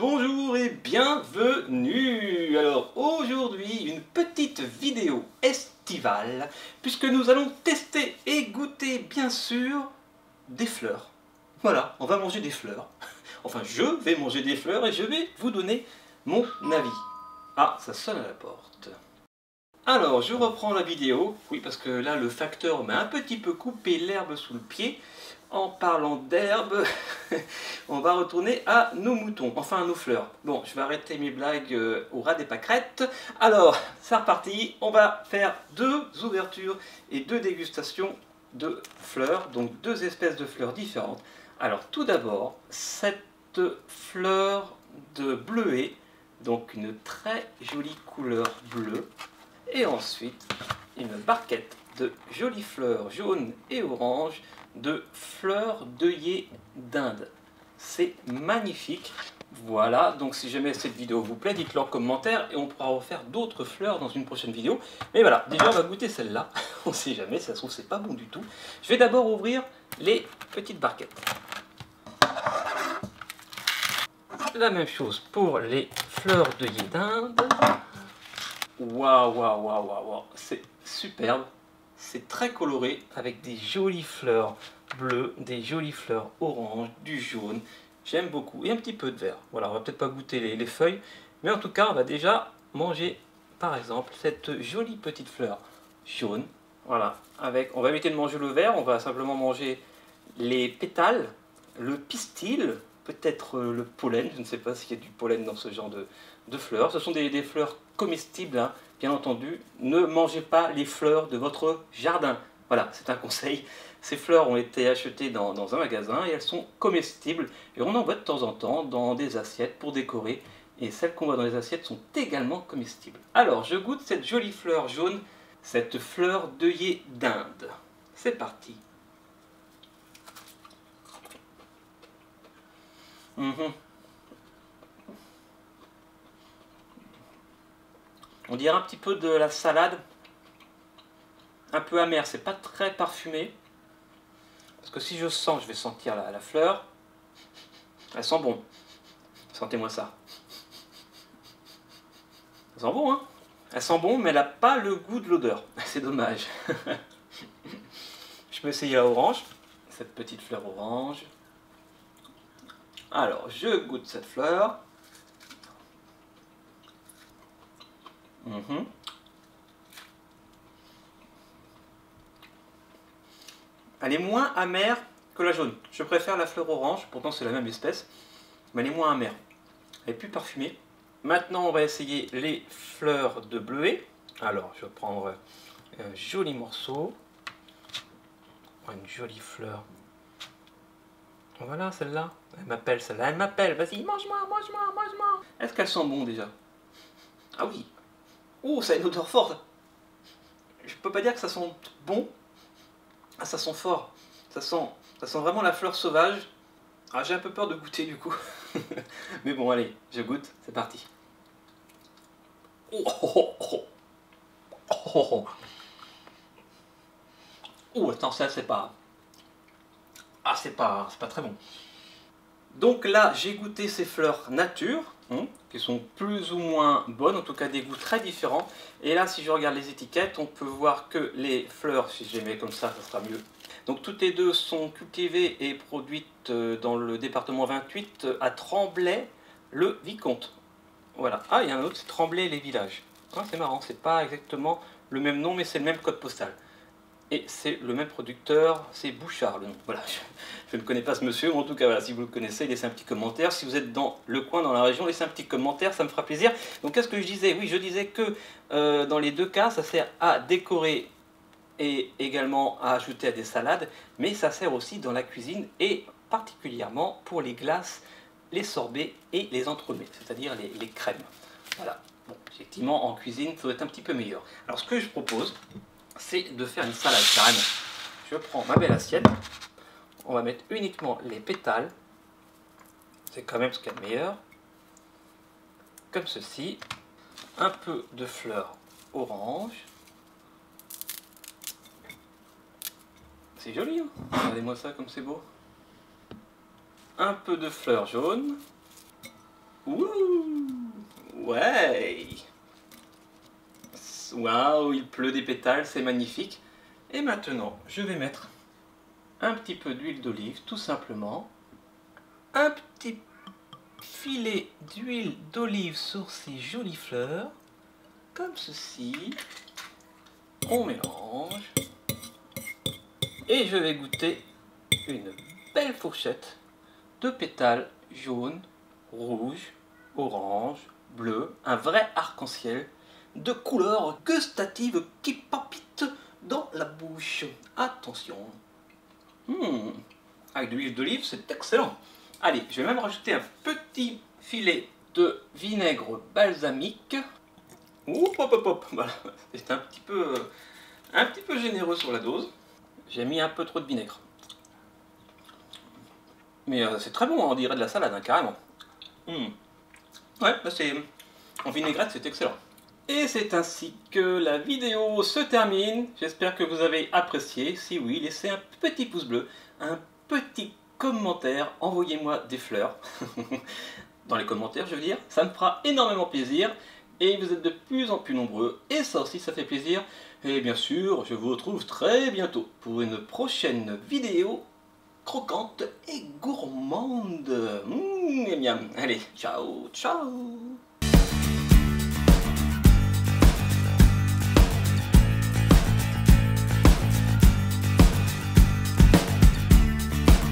Bonjour et bienvenue. Alors aujourd'hui une petite vidéo estivale puisque nous allons tester et goûter bien sûr des fleurs. Voilà, on va manger des fleurs. Enfin je vais manger des fleurs et je vais vous donner mon avis. Ah, ça sonne à la porte. Alors je reprends la vidéo, oui parce que là le facteur m'a un petit peu coupé l'herbe sous le pied. En parlant d'herbe, on va retourner à nos moutons, enfin à nos fleurs. Bon, je vais arrêter mes blagues au ras des pâquerettes. Alors, c'est reparti, on va faire deux ouvertures et deux dégustations de fleurs, donc deux espèces de fleurs différentes. Alors tout d'abord, cette fleur de bleuet, donc une très jolie couleur bleue. Et ensuite, une barquette de jolies fleurs jaunes et oranges de fleurs d'œillet d'Inde. C'est magnifique. Voilà, donc si jamais cette vidéo vous plaît, dites-le en commentaire et on pourra refaire d'autres fleurs dans une prochaine vidéo. Mais voilà, déjà on va goûter celle-là. On ne sait jamais, ça se trouve c'est pas bon du tout. Je vais d'abord ouvrir les petites barquettes. La même chose pour les fleurs d'œillet d'Inde. Waouh, waouh, waouh, waouh, c'est superbe. C'est très coloré avec des jolies fleurs bleues, des jolies fleurs oranges, du jaune. J'aime beaucoup. Et un petit peu de vert. Voilà, on va peut-être pas goûter les feuilles. Mais en tout cas, on va déjà manger, par exemple, cette jolie petite fleur jaune. Voilà, on va éviter de manger le vert. On va simplement manger les pétales, le pistil, peut-être le pollen. Je ne sais pas s'il y a du pollen dans ce genre de fleurs. Ce sont des fleurs comestibles, hein. Bien entendu, ne mangez pas les fleurs de votre jardin. Voilà, c'est un conseil. Ces fleurs ont été achetées dans un magasin et elles sont comestibles. Et on en voit de temps en temps dans des assiettes pour décorer. Et celles qu'on voit dans les assiettes sont également comestibles. Alors, je goûte cette jolie fleur jaune, cette fleur d'œillet d'Inde. C'est parti. On dirait un petit peu de la salade, un peu amère, c'est pas très parfumé. Parce que si je sens, je vais sentir la fleur. Elle sent bon. Sentez-moi ça. Elle sent bon, hein? Elle sent bon, mais elle n'a pas le goût de l'odeur. C'est dommage. Je peux essayer la orange, cette petite fleur orange. Alors, je goûte cette fleur. Elle est moins amère que la jaune. Je préfère la fleur orange, pourtant c'est la même espèce, mais elle est moins amère. Elle est plus parfumée. Maintenant, on va essayer les fleurs de bleuet. Alors, je vais prendre un joli morceau. Une jolie fleur. Voilà, celle-là. Elle m'appelle, celle-là. Elle m'appelle. Vas-y, mange-moi, mange-moi, mange-moi. Est-ce qu'elle sent bon déjà? Ah oui. Oh, ça a une odeur forte. Je peux pas dire que ça sent bon. Ah, ça sent fort. Ça sent vraiment la fleur sauvage. Ah, j'ai un peu peur de goûter du coup. Mais bon, allez, je goûte. C'est parti. Oh, oh, oh, oh, oh. Oh, attends, ça c'est pas... Ah, c'est pas très bon. Donc là, j'ai goûté ces fleurs nature, qui sont plus ou moins bonnes, en tout cas des goûts très différents. Et là, si je regarde les étiquettes, on peut voir que les fleurs, si je les mets comme ça sera mieux. Donc toutes les deux sont cultivées et produites dans le département 28 à Tremblay-le-Vicomte. Voilà. Ah, il y a un autre, c'est Tremblay-les-Villages. Ah, c'est marrant, c'est pas exactement le même nom, mais c'est le même code postal. Et c'est le même producteur, c'est Bouchard le nom. Voilà, je ne connais pas ce monsieur, mais en tout cas, voilà, si vous le connaissez, laissez un petit commentaire. Si vous êtes dans le coin, dans la région, laissez un petit commentaire, ça me fera plaisir. Donc qu'est-ce que je disais? Oui, je disais que dans les deux cas, ça sert à décorer et également à ajouter à des salades, mais ça sert aussi dans la cuisine et particulièrement pour les glaces, les sorbets et les entremets, c'est-à-dire les crèmes. Voilà, bon, effectivement, en cuisine, ça doit être un petit peu meilleur. Alors ce que je propose, c'est de faire une salade carrément. Je prends ma belle assiette, on va mettre uniquement les pétales, c'est quand même ce qu'il y a de meilleur, comme ceci, un peu de fleurs orange, c'est joli, hein? Regardez-moi ça comme c'est beau, un peu de fleurs jaunes, Ouh, ouais. Waouh, il pleut des pétales, c'est magnifique. Et maintenant, je vais mettre un petit peu d'huile d'olive, tout simplement. Un petit filet d'huile d'olive sur ces jolies fleurs, comme ceci. On mélange. Et je vais goûter une belle fourchette de pétales jaunes, rouges, orange, bleu, un vrai arc-en-ciel de couleurs gustatives qui palpitent dans la bouche. Attention. Avec de l'huile d'olive, c'est excellent. Allez, je vais même rajouter un petit filet de vinaigre balsamique. Oup, hop, hop, hop. Voilà, c'est un petit peu généreux sur la dose. J'ai mis un peu trop de vinaigre. Mais c'est très bon, on dirait de la salade, hein, carrément. Ouais, bah c'est... En vinaigrette, c'est excellent. Et c'est ainsi que la vidéo se termine. J'espère que vous avez apprécié. Si oui, laissez un petit pouce bleu, un petit commentaire, envoyez-moi des fleurs. Dans les commentaires, je veux dire. Ça me fera énormément plaisir. Et vous êtes de plus en plus nombreux. Et ça aussi, ça fait plaisir. Et bien sûr, je vous retrouve très bientôt pour une prochaine vidéo croquante et gourmande. Miam miam. Allez, ciao, ciao.